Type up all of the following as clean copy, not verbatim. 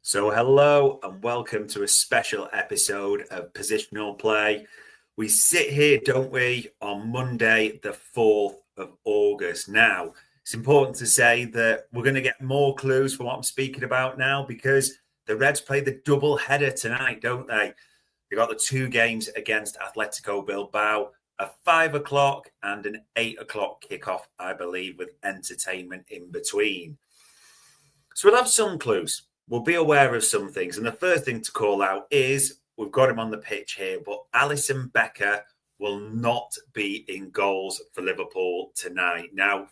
So hello and welcome to a special episode of Positional Play. We sit here, don't we, on Monday, the 4th of August. Now, it's important to say that we're going to get more clues for what I'm speaking about now because the Reds play the double header tonight, don't they? They've got the two games against Atletico Bilbao, a 5 o'clock and an 8 o'clock kickoff, I believe, with entertainment in between. So we'll have some clues. We'll be aware of some things. And the first thing to call out is we've got him on the pitch here, but Alisson Becker will not be in goals for Liverpool tonight. Now,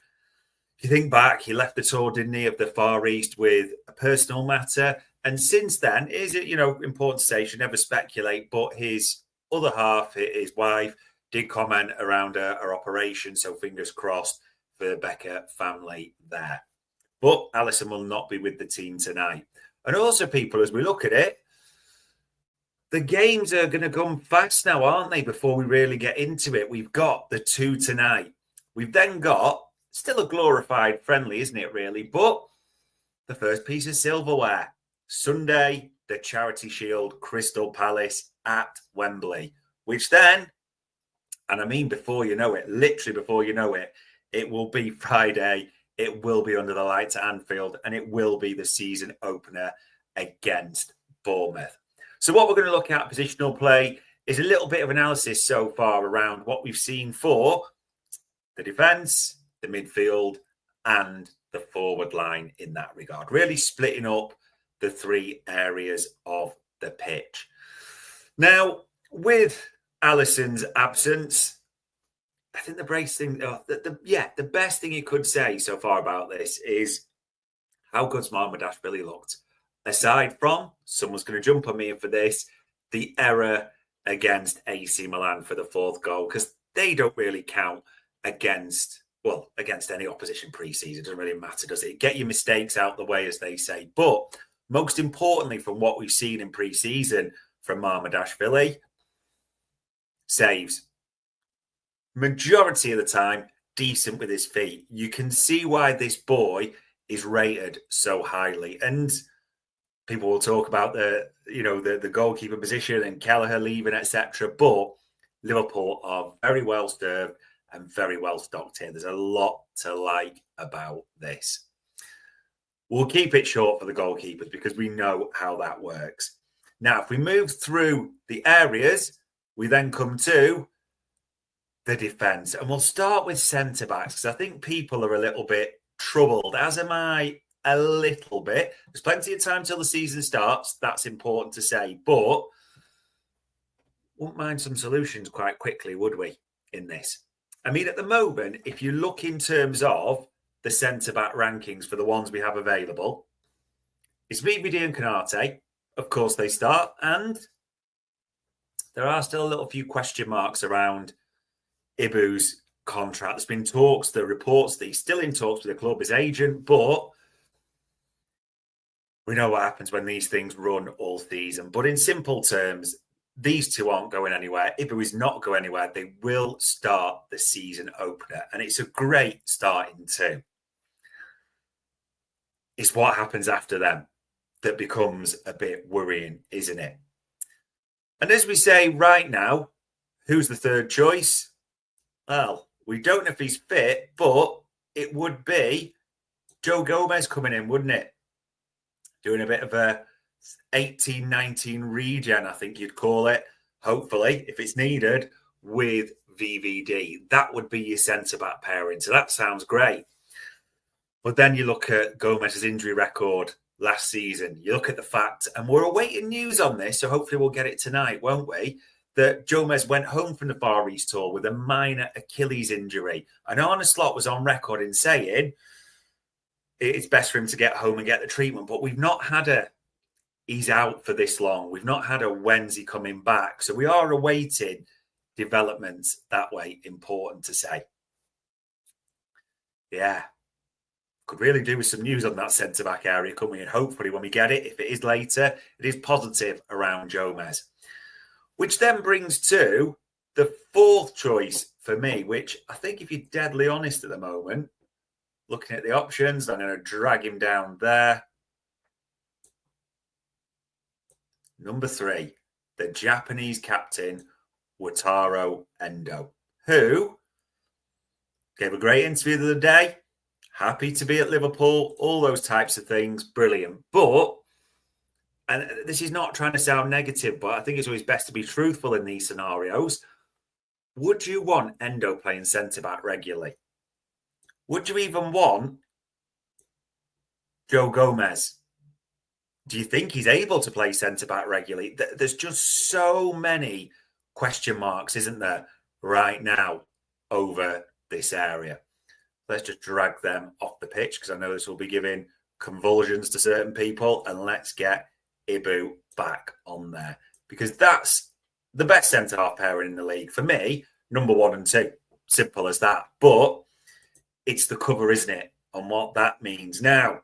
if you think back, he left the tour, didn't he, of the Far East with a personal matter. And since then, is it, important to say, should never speculate, but his other half, his wife, did comment around her operation. So fingers crossed for the Becker family there. But Alisson will not be with the team tonight. And also, people, as we look at it, the games are going to come fast now, aren't they, before we really get into it? We've got the two tonight. We've then got, still a glorified friendly, isn't it, really? But the first piece of silverware. Sunday, the Charity Shield, Crystal Palace at Wembley. Which then, and I mean before you know it, literally before you know it, it will be Friday. It will be under the lights at Anfield, and it will be the season opener against Bournemouth. So what we're going to look at, positional play, is a little bit of analysis so far around what we've seen for the defence, the midfield, and the forward line in that regard. Really splitting up the three areas of the pitch. Now, with Alisson's absence, I think the best thing you could say so far about this is how good's Marmadashvili looked. Aside from, someone's going to jump on me for this, the error against AC Milan for the fourth goal, because they don't really count against any opposition pre-season. It doesn't really matter, does it? Get your mistakes out the way, as they say. But most importantly, from what we've seen in pre-season from Marmadashvili, saves. Majority of the time, decent with his feet. You can see why this boy is rated so highly. And people will talk about the goalkeeper position and Kelleher leaving, etc. But Liverpool are very well served and very well stocked here. There's a lot to like about this. We'll keep it short for the goalkeepers because we know how that works. Now, if we move through the areas, we then come to the defence. And we'll start with centre-backs because I think people are a little bit troubled, as am I a little bit. There's plenty of time till the season starts. That's important to say. But wouldn't mind some solutions quite quickly, would we, in this? I mean, at the moment, if you look in terms of the centre-back rankings for the ones we have available, it's VVD and Canate. Of course, they start. And there are still a little few question marks around Ibu's contract. There's been talks, the reports that he's still in talks with the club, his agent, but we know what happens when these things run all season. But in simple terms, these two aren't going anywhere. Ibu is not going anywhere. They will start the season opener, and it's a great starting two. It's what happens after them that becomes a bit worrying, isn't it? And as we say right now, who's the third choice? Well, we don't know if he's fit, but it would be Joe Gomez coming in, wouldn't it? Doing a bit of a 18-19 regen, I think you'd call it, hopefully, if it's needed, with VVD. That would be your centre-back pairing. So that sounds great. But then you look at Gomez's injury record last season. You look at the fact, and we're awaiting news on this, so hopefully we'll get it tonight, won't we? That Gomez went home from the Far East tour with a minor Achilles injury. And Arne Slot was on record in saying it's best for him to get home and get the treatment. But we've not had he's out for this long. We've not had a when's he coming back. So we are awaiting developments that way, important to say. Yeah. Could really do with some news on that centre-back area coming in. Hopefully when we get it, if it is later, it is positive around Gomez. Which then brings to the fourth choice for me, which I think if you're deadly honest at the moment, looking at the options, I'm going to drag him down there. number 3, the Japanese captain, Wataru Endo, who gave a great interview the other day. Happy to be at Liverpool, all those types of things. Brilliant. But, and this is not trying to sound negative, but I think it's always best to be truthful in these scenarios. Would you want Endo playing centre-back regularly? Would you even want Joe Gomez? Do you think he's able to play centre-back regularly? There's just so many question marks, isn't there, right now over this area. Let's just drag them off the pitch because I know this will be giving convulsions to certain people. And let's get Ibu back on there because that's the best centre-half pairing in the league. For me, number 1 and 2. Simple as that. But it's the cover, isn't it? And what that means. Now,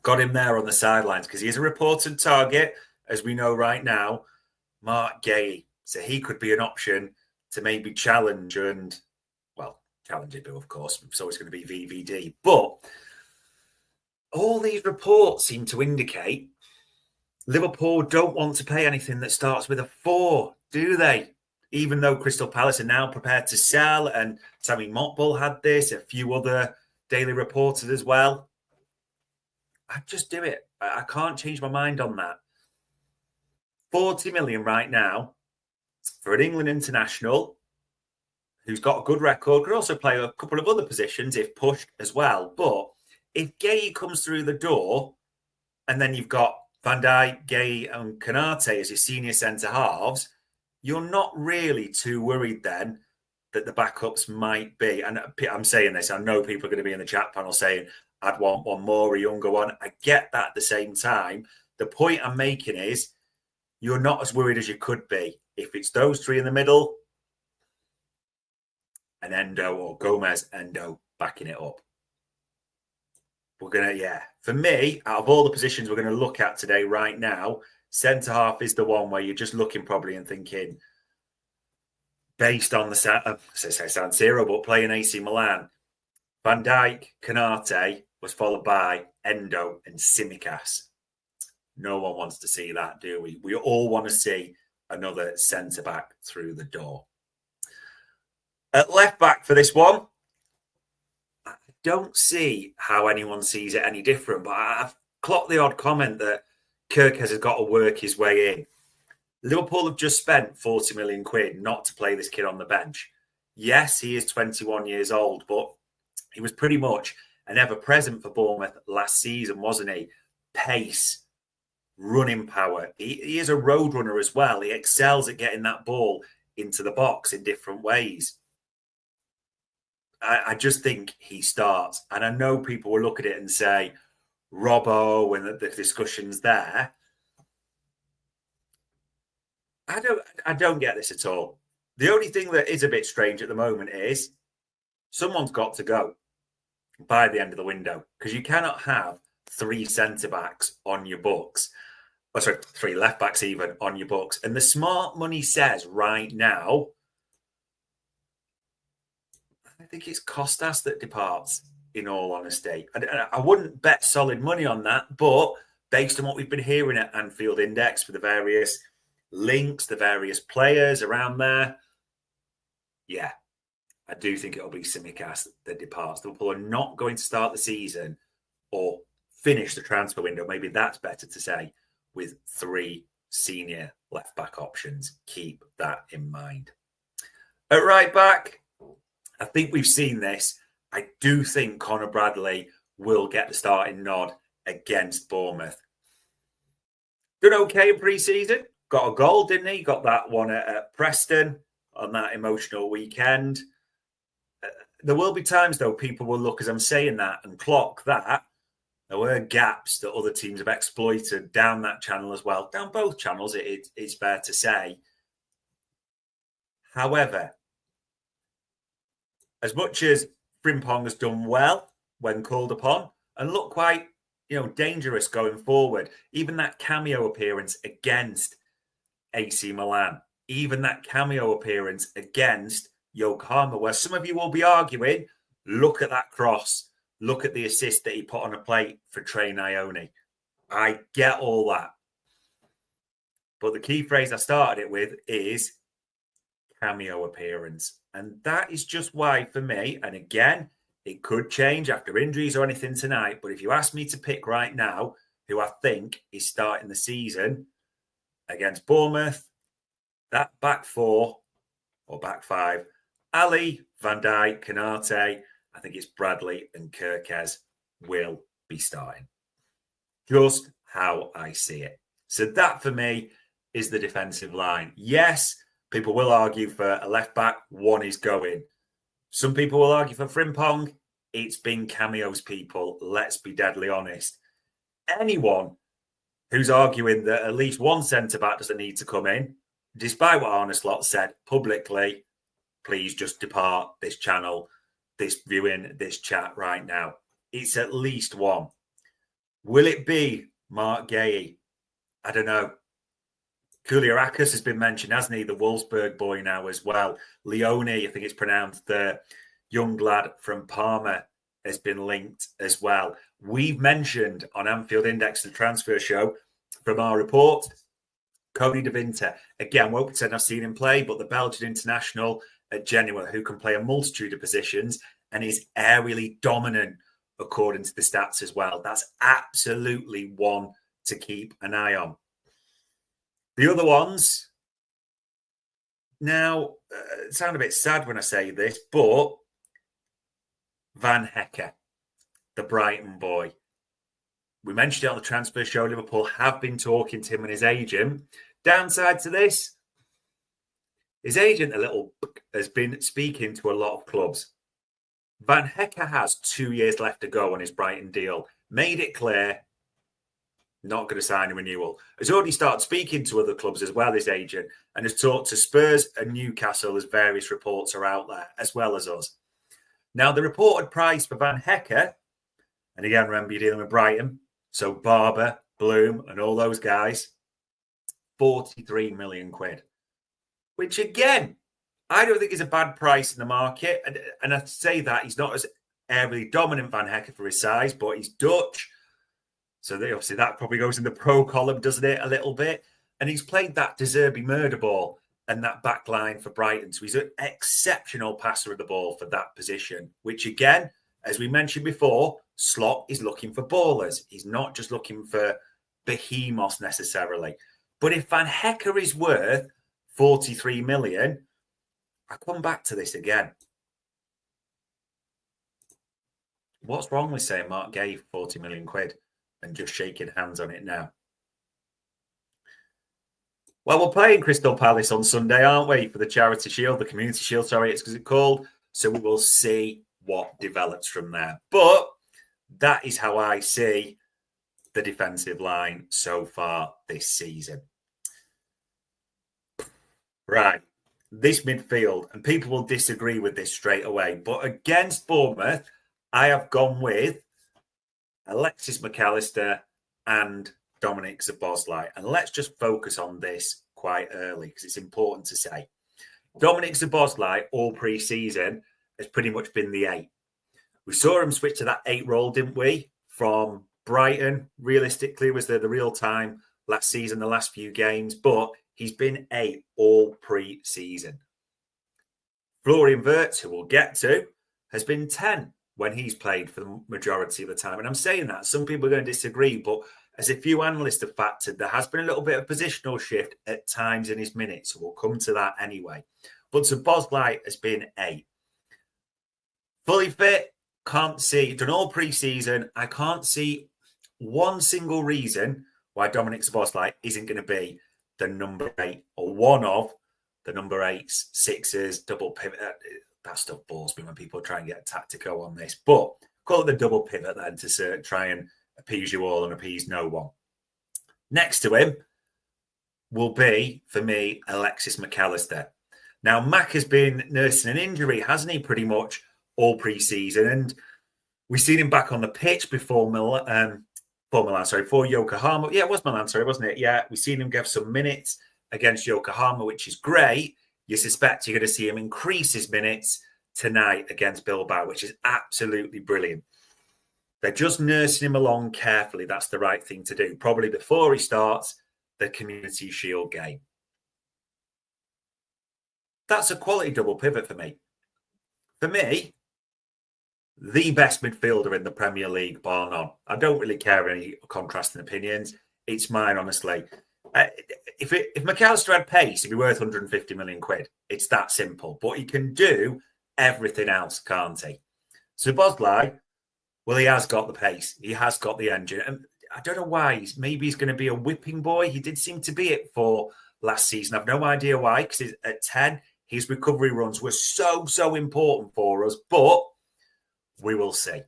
got him there on the sidelines because he is a reported target, as we know right now, Mark Gay. So he could be an option to maybe challenge and, well, challenge Ibu, of course. It's always going to be VVD. But all these reports seem to indicate Liverpool don't want to pay anything that starts with a 4, do they? Even though Crystal Palace are now prepared to sell, and Sammy Motball had this, a few other daily reporters as well. I'd just do it. I can't change my mind on that. 40 million right now for an England international who's got a good record, could also play a couple of other positions if pushed as well. But if Gay comes through the door and then you've got Van Dijk, Gay and Konate as your senior centre-halves, you're not really too worried then that the backups might be. And I'm saying this, I know people are going to be in the chat panel saying, I'd want one more, a younger one. I get that at the same time. The point I'm making is you're not as worried as you could be. If it's those 3 in the middle, and Endo or Gomez, Endo backing it up. We're going to, for me, out of all the positions we're going to look at today right now, centre-half is the one where you're just looking probably and thinking, based on the San Siro, but playing AC Milan, Van Dijk, Konate was followed by Endo and Tsimikas. No one wants to see that, do we? We all want to see another centre-back through the door. At left-back for this one, I don't see how anyone sees it any different, but I've clocked the odd comment that Kirkes has got to work his way in. Liverpool have just spent 40 million quid not to play this kid on the bench. Yes, he is 21 years old, but he was pretty much an ever-present for Bournemouth last season, wasn't he? Pace, running power. He is a road runner as well. He excels at getting that ball into the box in different ways. I just think he starts. And I know people will look at it and say, Robbo and the discussions there. I don't get this at all. The only thing that is a bit strange at the moment is someone's got to go by the end of the window because you cannot have 3 centre-backs on your books. Oh, sorry, 3 left-backs even on your books. And the smart money says right now, I think it's Costas that departs, in all honesty. I wouldn't bet solid money on that, but based on what we've been hearing at Anfield Index for the various links, the various players around there, yeah, I do think it'll be Tsimikas that departs. Liverpool are not going to start the season or finish the transfer window. Maybe that's better to say, with 3 senior left-back options. Keep that in mind. At right-back, I think we've seen this. I do think Conor Bradley will get the starting nod against Bournemouth. Done okay in pre-season. Got a goal, didn't he? Got that one at Preston on that emotional weekend. There will be times, though, people will look as I'm saying that and clock that there were gaps that other teams have exploited down that channel as well. Down both channels, it's fair to say. However, as much as Frimpong has done well when called upon and looked quite, dangerous going forward, even that cameo appearance against AC Milan, even that cameo appearance against Yokohama, where some of you will be arguing, look at that cross, look at the assist that he put on a plate for Trey Ione. I get all that. But the key phrase I started it with is cameo appearance. And that is just why, for me, and again, it could change after injuries or anything tonight, but if you ask me to pick right now who I think is starting the season against Bournemouth, that back four or back five, Ali, Van Dijk, Canate, I think it's Bradley and Kirkez will be starting. Just how I see it. So that for me is the defensive line. Yes, people will argue for a left back, one is going. Some people will argue for Frimpong. It's been cameos, people. Let's be deadly honest. Anyone who's arguing that at least one centre-back doesn't need to come in, despite what Arne Slot said publicly, please just depart this channel, this viewing, this chat right now. It's at least one. Will it be Mark Gay? I don't know. Kouliarakis has been mentioned, hasn't he? The Wolfsburg boy now as well. Leone, I think it's pronounced, the young lad from Parma, has been linked as well. We've mentioned on Anfield Index, the transfer show, from our report, Cody De Winter. Again, won't pretend I've seen him play, but the Belgian international at Genoa, who can play a multitude of positions and is aerially dominant according to the stats as well. That's absolutely one to keep an eye on. The other ones, now, sound a bit sad when I say this, but Van Hecke, the Brighton boy. We mentioned it on the transfer show. Liverpool have been talking to him and his agent. Downside to this, his agent has been speaking to a lot of clubs. Van Hecke has 2 years left to go on his Brighton deal. Made it clear, not going to sign a renewal. Has already started speaking to other clubs as well, his agent, and has talked to Spurs and Newcastle as various reports are out there, as well as us. Now, the reported price for Van Hecke, and again, remember you're dealing with Brighton, so Barber, Bloom, and all those guys, 43 million quid. Which, again, I don't think is a bad price in the market. And I say that he's not as aerially dominant, Van Hecke, for his size, but he's Dutch. So obviously that probably goes in the pro column, doesn't it, a little bit? And he's played that De Zerbi murder ball and that back line for Brighton. So he's an exceptional passer of the ball for that position, which again, as we mentioned before, Slot is looking for ballers. He's not just looking for behemoths necessarily. But if Van Hecke is worth 43 million, I come back to this again. What's wrong with saying Mark gave 40 million quid and just shaking hands on it now? Well, we're playing Crystal Palace on Sunday, aren't we, for the Charity Shield, the Community Shield, sorry, it's because it's called. So we will see what develops from there. But that is how I see the defensive line so far this season. Right, this midfield, and people will disagree with this straight away, but against Bournemouth, I have gone with Alexis McAllister and Dominic Szoboszlai. And let's just focus on this quite early because it's important to say. Dominic Szoboszlai, all pre-season, has pretty much been the 8. We saw him switch to that 8 role, didn't we? From Brighton, realistically, was the real time last season, the last few games, but he's been 8 all pre-season. Florian Wirtz, who we'll get to, has been 10 when he's played for the majority of the time. And I'm saying that, some people are going to disagree, but as a few analysts have factored, there has been a little bit of positional shift at times in his minutes. So we'll come to that anyway. But Szoboszlai has been 8. Fully fit, can't see, done all pre-season. I can't see one single reason why Dominic Szoboszlai isn't going to be the number 8 or one of the number 8s, 6s, double pivot. That stuff bores me when people try and get tactical on this. But call it the double pivot then to try and appease you all and appease no one. Next to him will be, for me, Alexis McAllister. Now, Mac has been nursing an injury, hasn't he, pretty much all pre-season? And we've seen him back on the pitch before Yokohama. Yeah, it was Milan, sorry, wasn't it? Yeah, we've seen him give some minutes against Yokohama, which is great. You suspect you're going to see him increase his minutes tonight against Bilbao, which is absolutely brilliant. They're just nursing him along carefully. That's the right thing to do. Probably before he starts, the Community Shield game. That's a quality double pivot for me. For me, the best midfielder in the Premier League, bar none. I don't really care any contrasting opinions. It's mine, honestly. If McAllister had pace, he'd be worth 150 million quid. It's that simple. But he can do everything else, can't he? So Bosley, well, he has got the pace. He has got the engine. And I don't know why. Maybe he's going to be a whipping boy. He did seem to be it for last season. I've no idea why, because at 10, his recovery runs were so important for us. But we will see.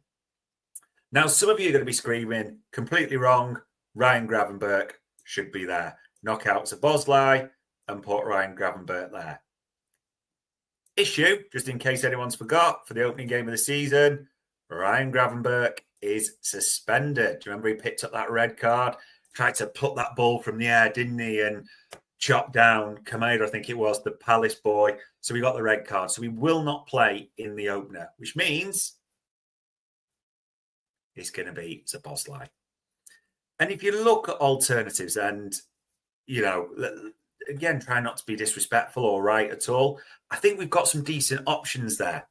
Now, some of you are going to be screaming, completely wrong. Ryan Gravenberch should be there. Knock out Szoboszlai and put Ryan Gravenberch there. Issue, just in case anyone's forgot, for the opening game of the season, Ryan Gravenberch is suspended. Do you remember he picked up that red card? Tried to put that ball from the air, didn't he? And chopped down Kameda, I think it was, the Palace boy. So we got the red card. So we will not play in the opener, which means it's going to be Szoboszlai. And if you look at alternatives and, you know, again, try not to be disrespectful or right at all, I think we've got some decent options there.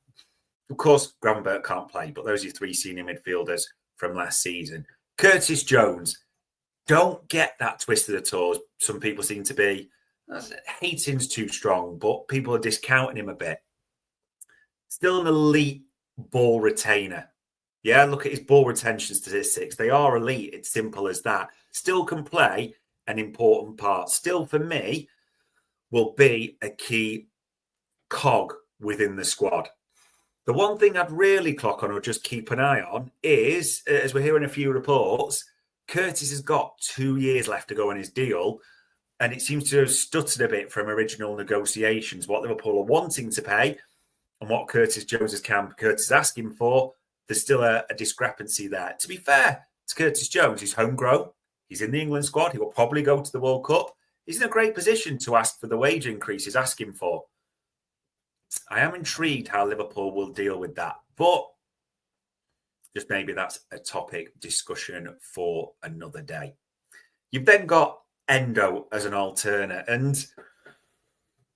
Of course, Gravenberch can't play, but those are your three senior midfielders from last season. Curtis Jones, don't get that twisted at all. Some people seem to be, hating's too strong, but people are discounting him a bit. Still an elite ball retainer. Yeah, look at his ball retention statistics. They are elite. It's simple as that. Still can play an important part. Still, for me, will be a key cog within the squad. The one thing I'd really clock on or just keep an eye on is, as we're hearing a few reports, Curtis has got 2 years left to go on his deal, and it seems to have stuttered a bit from original negotiations. What Liverpool are wanting to pay and what Curtis Jones's camp Curtis is asking for, there's still a discrepancy there. To be fair to Curtis Jones, he's homegrown. He's in the England squad. He will probably go to the World Cup. He's in a great position to ask for the wage increase he's asking for. I am intrigued how Liverpool will deal with that. But just maybe that's a topic discussion for another day. You've then got Endo as an alternate. And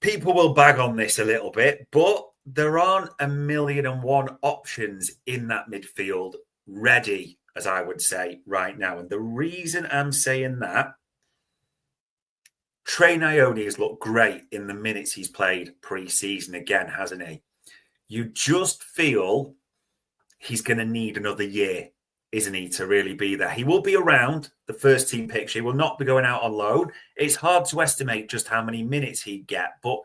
people will bag on this a little bit, but there aren't 1,000,001 options in that midfield ready, as I would say, right now. And the reason I'm saying that, Trey Ione has looked great in the minutes he's played pre-season again, hasn't he? You just feel he's going to need another year, isn't he, to really be there. He will be around the first team picture. He will not be going out on loan. It's hard to estimate just how many minutes he'd get, but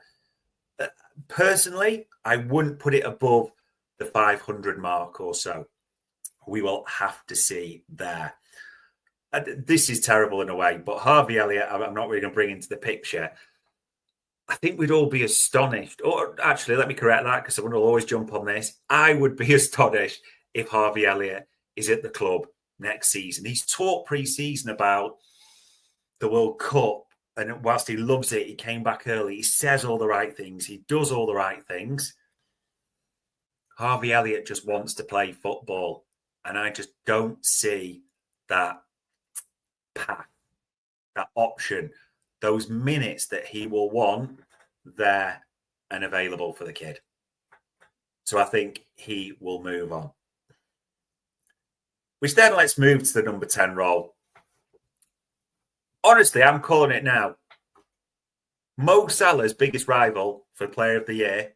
personally, I wouldn't put it above the 500 mark or so. We will have to see there. This is terrible in a way, but Harvey Elliott, I'm not really going to bring into the picture. I think we'd all be astonished. Or actually, let me correct that because someone will always jump on this. I would be astonished if Harvey Elliott is at the club next season. He's talked pre-season about the World Cup. And whilst he loves it, he came back early. He says all the right things. He does all the right things. Harvey Elliott just wants to play football. And I just don't see that path, that option, those minutes that he will want there and available for the kid. So I think he will move on. Which then let's move to the number 10 role. Honestly, I'm calling it now. Mo Salah's biggest rival for Player of the Year,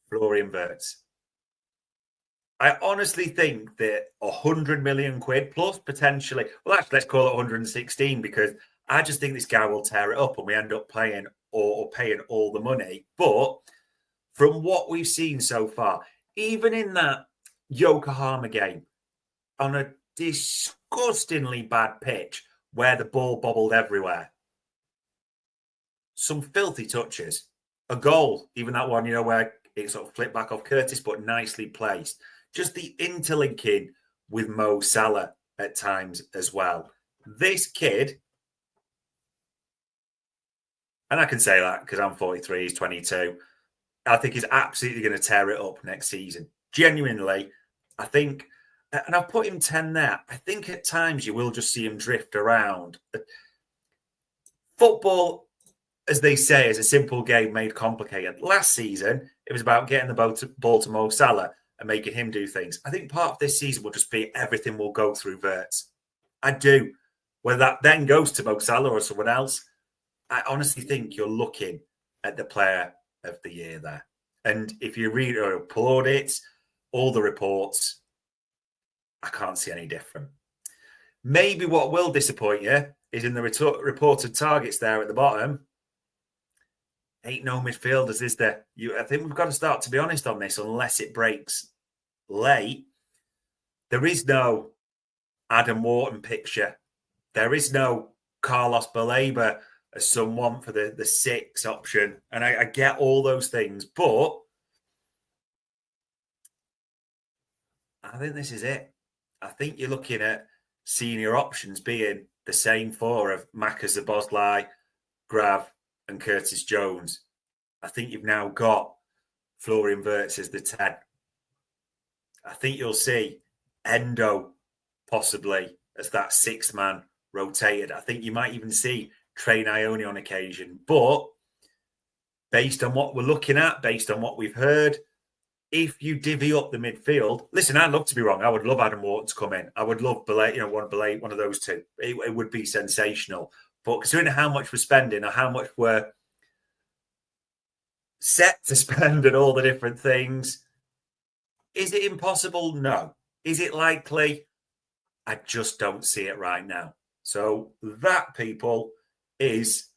Florian Wirtz. I honestly think that 100 million quid plus potentially, well, actually, let's call it 116 because I just think this guy will tear it up and we end up playing or paying all the money. But from what we've seen so far, even in that Yokohama game, on a disgustingly bad pitch, where the ball bobbled everywhere. Some filthy touches. A goal, even that one, where it sort of flipped back off Curtis, but nicely placed. Just the interlinking with Mo Salah at times as well. This kid, and I can say that because I'm 43, he's 22, I think he's absolutely going to tear it up next season. Genuinely, I think. And I've put him 10 there. I think at times you will just see him drift around. Football, as they say, is a simple game made complicated. Last season, it was about getting the ball to Mo Salah and making him do things. I think part of this season will just be everything will go through Wirtz. I do. Whether that then goes to Mo Salah or someone else, I honestly think you're looking at the player of the year there. And if you read or applaud it, all the reports, I can't see any different. Maybe what will disappoint you is in the reported targets there at the bottom. Ain't no midfielders, is there? I think we've got to start to be honest on this, unless it breaks late. There is no Adam Wharton picture. There is no Carlos Baleba as some want for the 6 option. And I get all those things, but I think this is it. I think you're looking at senior options being the same 4 of Maka Szoboszlai, Grav, and Curtis Jones. I think you've now got Florian Wirtz as the 10. I think you'll see Endo possibly as that 6th man rotated. I think you might even see Train Ione on occasion. But based on what we're looking at, based on what we've heard, if you divvy up the midfield, listen, I'd love to be wrong. I would love Adam Wharton to come in. I would love one of those two. It would be sensational. But considering how much we're spending or how much we're set to spend and all the different things, is it impossible? No. Is it likely? I just don't see it right now. So that, people, is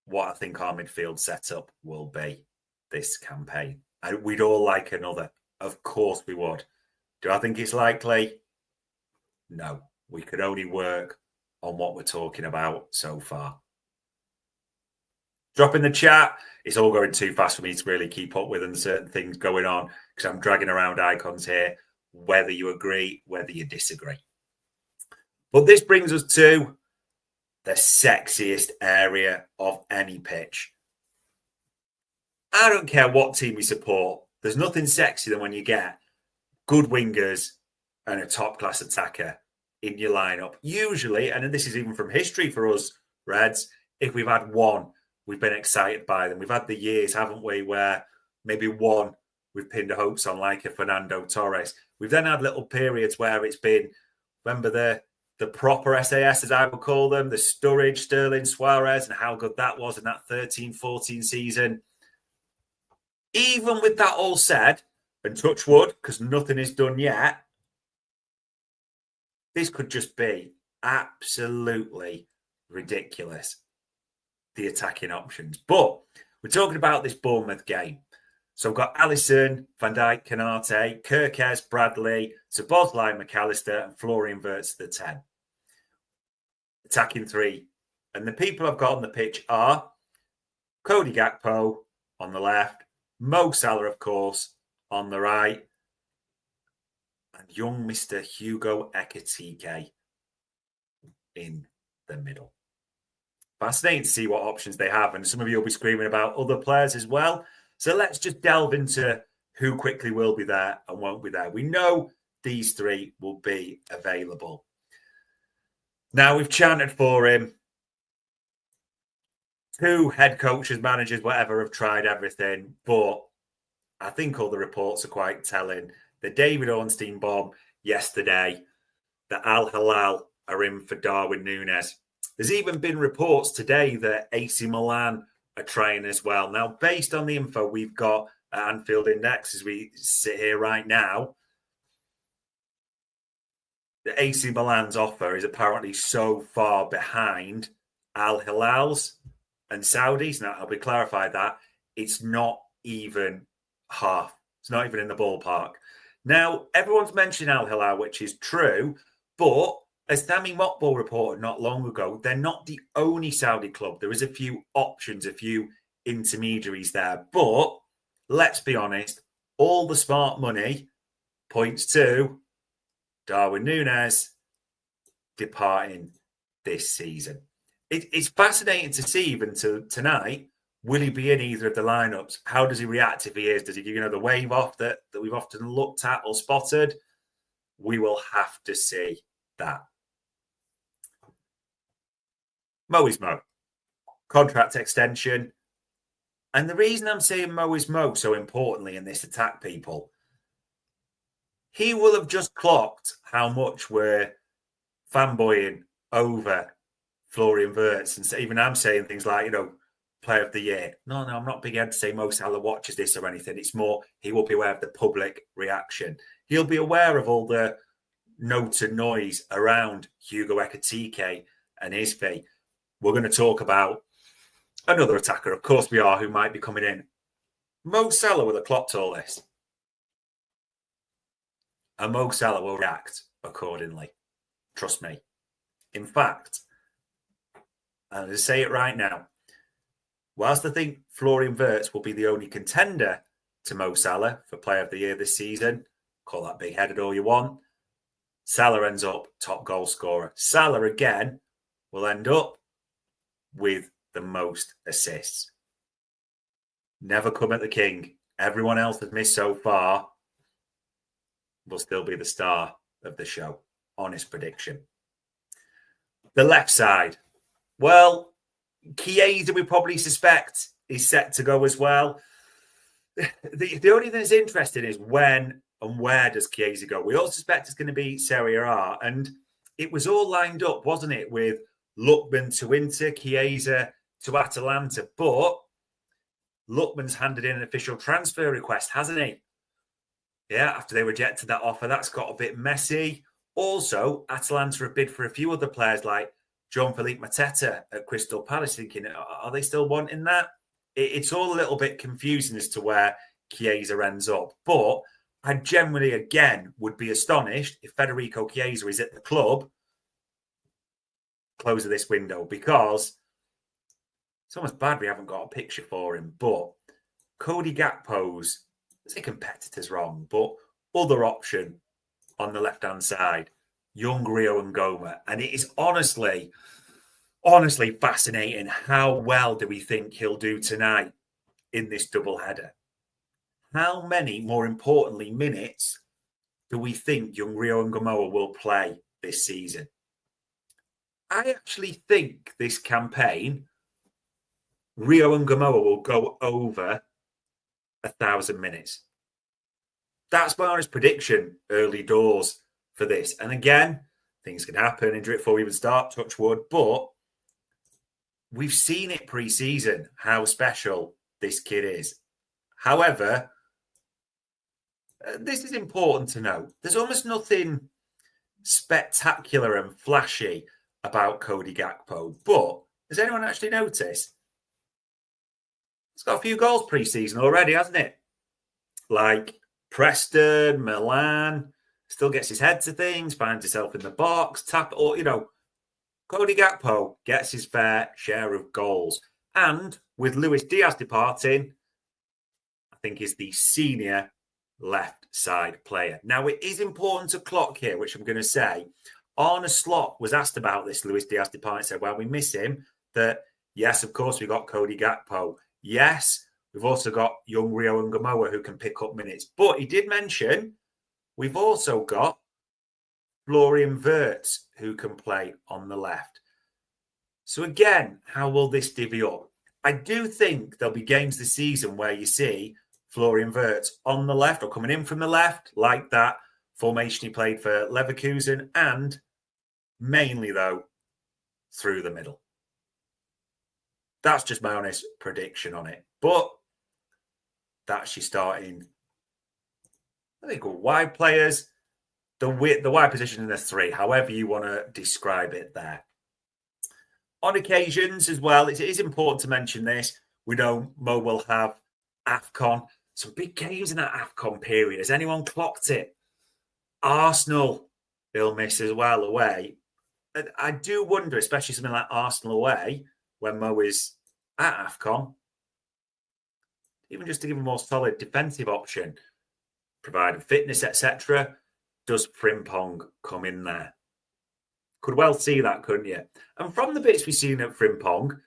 what I think our midfield setup will be this campaign. We'd all like another. Of course we would. Do I think it's likely? No. We could only work on what we're talking about so far. Drop in the chat. It's all going too fast for me to really keep up with, and certain things going on because I'm dragging around icons here, whether you agree, whether you disagree. But this brings us to the sexiest area of any pitch. I don't care what team we support. There's nothing sexy than when you get good wingers and a top-class attacker in your lineup. Usually, and this is even from history for us Reds, if we've had one, we've been excited by them. We've had the years, haven't we, where maybe one we've pinned our hopes on, like a Fernando Torres. We've then had little periods where it's been, remember the proper SAS, as I would call them, the Sturridge, Sterling, Suarez, and how good that was in that 13-14 season. Even with that all said, and touch wood, because nothing is done yet, this could just be absolutely ridiculous, the attacking options. But we're talking about this Bournemouth game. So we've got Alisson, Van Dijk, Canate, Kirkes, Bradley, Szoboszlai, McAllister, and Florian Wirtz, the 10. Attacking 3. And the people I've got on the pitch are Cody Gakpo on the left, Mo Salah, of course, on the right, and young Mr. Hugo Ekitike in the middle. Fascinating to see what options they have, and some of you will be screaming about other players as well. So let's just delve into who quickly will be there and won't be there. We know these 3 will be available. Now, we've chanted for him. 2 head coaches, managers, whatever, have tried everything, but I think all the reports are quite telling. The David Ornstein bomb yesterday, that Al Hilal are in for Darwin Núñez. There's even been reports today that AC Milan are trying as well. Now, based on the info we've got at Anfield Index as we sit here right now, the AC Milan's offer is apparently so far behind Al Hilal's and Saudi's. Now, I'll be clarified that it's not even half. It's not even in the ballpark. Now, everyone's mentioned Al Hilal, which is true, but as Sami Mokbel reported not long ago, they're not the only Saudi club. There is a few options, a few intermediaries there. But let's be honest, all the smart money points to Darwin Núñez departing this season. It's fascinating to see even tonight, will he be in either of the lineups? How does he react if he is? Does he give the wave off that we've often looked at or spotted? We will have to see that. Mo is Mo. Contract extension. And the reason I'm saying Mo is Mo so importantly in this attack, people, he will have just clocked how much we're fanboying over Florian Wirtz. And even I'm saying things like, player of the year. No, I'm not big head to say Mo Salah watches this or anything. It's more he will be aware of the public reaction. He'll be aware of all the notes and noise around Hugo Ekitike and his fee. We're going to talk about another attacker, of course we are, who might be coming in. Mo Salah will have clocked all this. And Mo Salah will react accordingly. Trust me. In fact, and I'll just say it right now, whilst I think Florian Wirtz will be the only contender to Mo Salah for Player of the Year this season, call that big-headed all you want, Salah ends up top goal scorer. Salah, again, will end up with the most assists. Never come at the king. Everyone else has missed so far will still be the star of the show. Honest prediction. The left side. Well, Chiesa, we probably suspect, is set to go as well. The only thing that's interesting is when and where does Chiesa go? We all suspect it's going to be Serie A, and it was all lined up, wasn't it, with Lookman to Inter, Chiesa to Atalanta, but Lookman's handed in an official transfer request, hasn't he? Yeah, after they rejected that offer, that's got a bit messy. Also, Atalanta have bid for a few other players like Jean-Philippe Mateta at Crystal Palace, thinking, are they still wanting that? It's all a little bit confusing as to where Chiesa ends up. But I generally, again, would be astonished if Federico Chiesa is at the club close of this window, because it's almost bad we haven't got a picture for him. But Cody Gakpo's, I say competitors wrong, but other option on the left-hand side, young Rio Ngoma. And it is honestly fascinating how well do we think he'll do tonight in this doubleheader. How many, more importantly, minutes do we think young Rio Ngoma will play this season? I actually think this campaign, Rio Ngoma will go over 1,000 minutes. That's my honest prediction early doors for this. And again, things can happen, injury before we even start, touch wood, but we've seen it pre-season how special this kid is. However, this is important to know. There's almost nothing spectacular and flashy about Cody Gakpo, but has anyone actually noticed? He's got a few goals pre-season already, hasn't it? Like Preston, Milan, still gets his head to things, finds himself in the box, Cody Gakpo gets his fair share of goals. And with Luis Diaz departing, I think he's the senior left side player. Now, it is important to clock here, which I'm going to say. Arne Slot was asked about this, Luis Diaz departing, said, well, we miss him. That, yes, of course, we got Cody Gakpo. Yes, we've also got young Rio Ngoma who can pick up minutes. But he did mention we've also got Florian Wirtz who can play on the left. So again, how will this divvy up? I do think there'll be games this season where you see Florian Wirtz on the left or coming in from the left, like that formation he played for Leverkusen, and mainly, though, through the middle. That's just my honest prediction on it. But that's your starting, I think, wide players. The wide position in the three, however you want to describe it there. On occasions as well, it is important to mention this. We know Mo will have AFCON. Some big games in that AFCON period. Has anyone clocked it? Arsenal, they'll miss as well away. And I do wonder, especially something like Arsenal away, when Mo is at AFCON, even just to give a more solid defensive option, provided fitness, etc., does Frimpong come in there? Could well see that, couldn't you? And from the bits we've seen at Frimpong,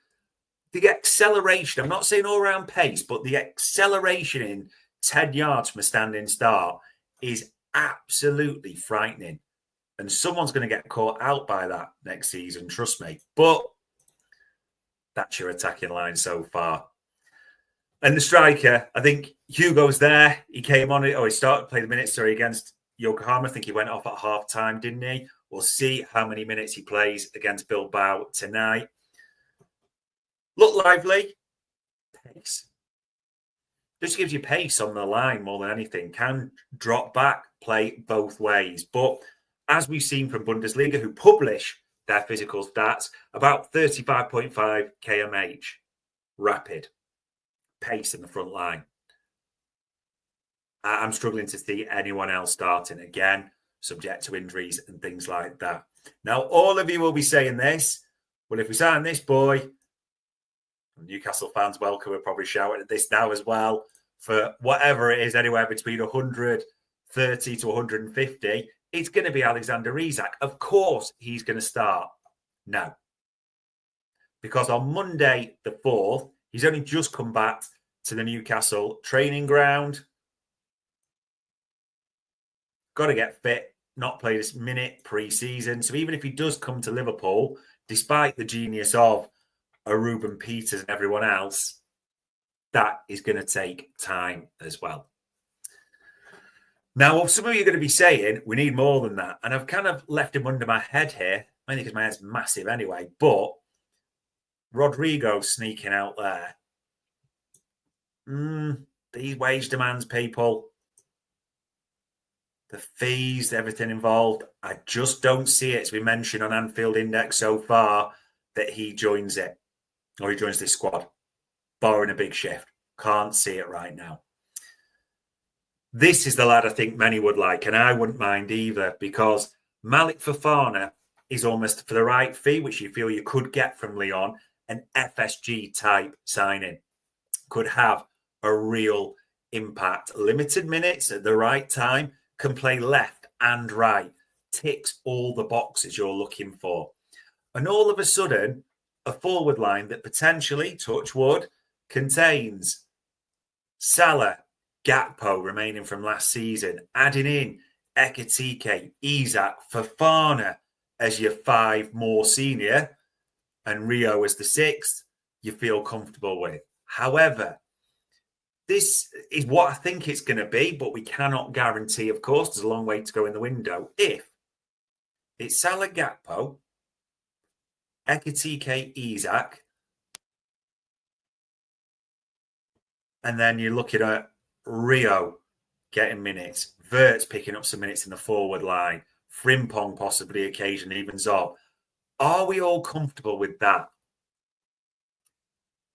the acceleration, I'm not saying all around pace, but the acceleration in 10 yards from a standing start is absolutely frightening. And someone's going to get caught out by that next season, trust me. But That's your attacking line so far. And the striker, I think Hugo's there. He came on, he started playing the minutes, against Yokohama. I think he went off at half time, didn't he? We'll see how many minutes he plays against Bilbao tonight. Look lively. Pace. Just gives you pace on the line more than anything. Can drop back, play both ways. But as we've seen from Bundesliga, who publish their physical stats, about 35.5 kmh. Rapid. Pace in the front line. I'm struggling to see anyone else starting again, subject to injuries and things like that. Now, all of you will be saying this. Well, if we sign this boy, Newcastle fans welcome, we're probably shouting at this now as well, for whatever it is, anywhere between 130 to 150, it's going to be Alexander Isak. Of course, he's going to start. No. Because on Monday, the 4th, he's only just come back to the Newcastle training ground. Got to get fit, not play this minute pre-season. So even if he does come to Liverpool, despite the genius of a Ruben Peters and everyone else, that is going to take time as well. Now, some of you are going to be saying, we need more than that. And I've kind of left him under my head here, mainly because my head's massive anyway. But Rodrigo sneaking out there. These wage demands, people. The fees, everything involved. I just don't see it. It's been mentioned on Anfield Index so far that he joins it. Or he joins this squad. Barring a big shift. Can't see it right now. This is the lad I think many would like, and I wouldn't mind either, because Malik Fofana is almost for the right fee, which you feel you could get from Lyon, an FSG type signing. Could have a real impact. Limited minutes at the right time, can play left and right, ticks all the boxes you're looking for. And all of a sudden, a forward line that potentially, touch wood, contains Salah, Gakpo remaining from last season, adding in Ekitike, Isak, Fofana as your 5 more senior, and Rio as the 6th, you feel comfortable with. However, this is what I think it's going to be, but we cannot guarantee, of course, there's a long way to go in the window. If it's Salah, Gakpo, Ekitike, Isak, and then you're looking at Rio getting minutes, Verts picking up some minutes in the forward line, Frimpong possibly occasionally, even Zob. Are we all comfortable with that?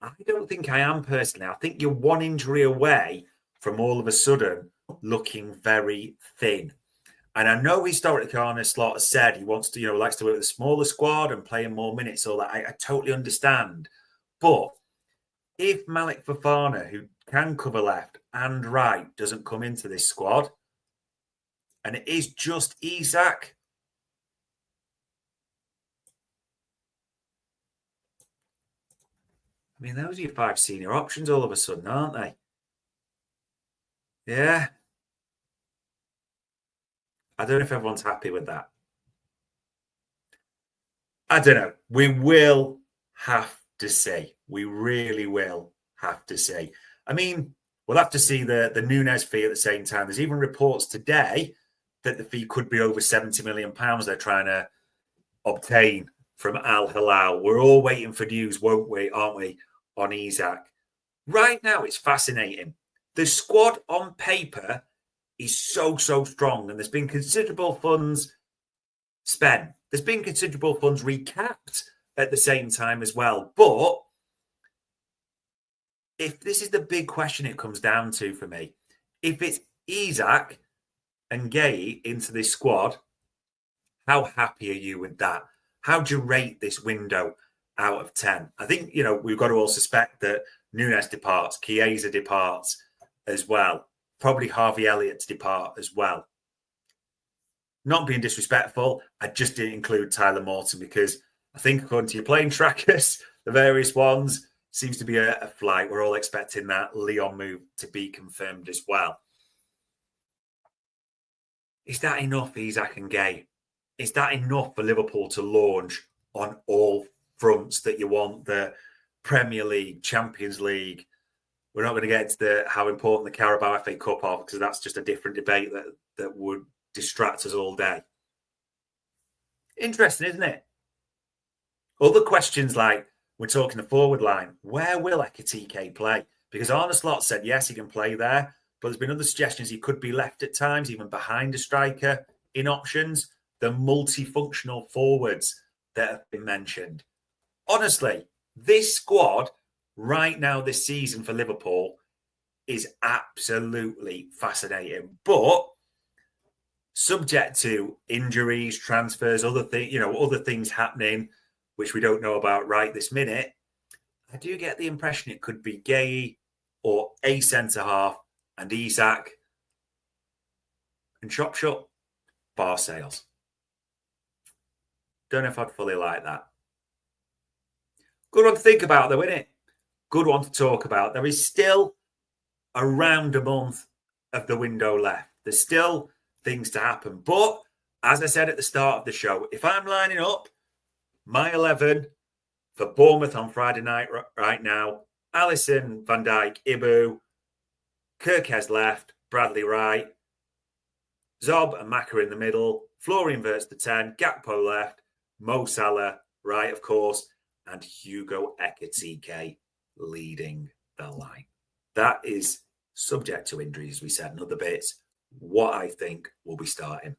I don't think I am personally. I think you're one injury away from all of a sudden looking very thin. And I know historically Arne Slot has said he wants to, likes to work with a smaller squad and playing more minutes, all that. I totally understand. But if Malik Fofana, who can cover left and right, doesn't come into this squad, and it is just Isak, I mean, those are your 5 senior options all of a sudden, aren't they? Yeah. I don't know if everyone's happy with that. I don't know. We will have to see. We really will have to see. I mean, we'll have to see the Núñez fee at the same time. There's even reports today that the fee could be over £70 million they're trying to obtain from Al Hilal. We're all waiting for news, aren't we, on Isak? Right now, it's fascinating. The squad on paper is so strong, and there's been considerable funds spent. There's been considerable funds recapped at the same time as well. But if this is the big question it comes down to for me, if it's Isak and Gay into this squad, how happy are you with that? How do you rate this window out of 10? I think, we've got to all suspect that Núñez departs, Chiesa departs as well. Probably Harvey Elliott to depart as well. Not being disrespectful, I just didn't include Tyler Morton because I think according to your playing trackers, the various ones, seems to be a flight. We're all expecting that Lyon move to be confirmed as well. Is that enough, Isak and Gay? Is that enough for Liverpool to launch on all fronts that you want? The Premier League, Champions League. We're not going to get into how important the Carabao FA Cup are, because that's just a different debate that would distract us all day. Interesting, isn't it? Other questions like, we're talking the forward line. Where will Ekitike play? Because Arne Slot said, yes, he can play there. But there's been other suggestions he could be left at times, even behind a striker in options. The multifunctional forwards that have been mentioned. Honestly, this squad right now this season for Liverpool is absolutely fascinating. But subject to injuries, transfers, other things happening, which we don't know about right this minute, I do get the impression it could be Gay or a centre-half and Isak and chop shop, bar sales. Don't know if I'd fully like that. Good one to think about though, isn't it? Good one to talk about. There is still around a month of the window left. There's still things to happen. But as I said at the start of the show, if I'm lining up my 11 for Bournemouth on Friday night right now, Alisson, Van Dijk, Ibu, Kirkes left, Bradley right, Zob and Maka in the middle, Florian Wirtz the 10, Gakpo left, Mo Salah right, of course, and Hugo Ekitike leading the line. That is subject to injuries, as we said, and other bits, what I think will be starting.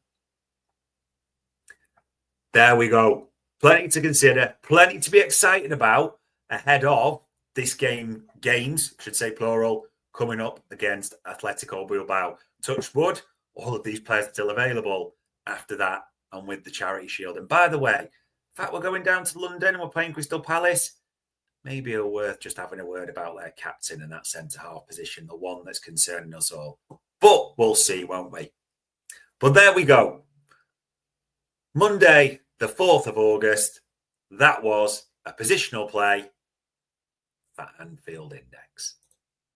There we go. Plenty to consider, plenty to be excited about ahead of this games, should say plural, coming up against Atletico Bilbao. Touch wood, all of these players are still available after that and with the Charity Shield. And by the way, in fact, we're going down to London and we're playing Crystal Palace. Maybe it's worth just having a word about their captain in that centre-half position, the one that's concerning us all. But we'll see, won't we? But there we go. Monday, the 4th of August, that was a positional play for Anfield Index.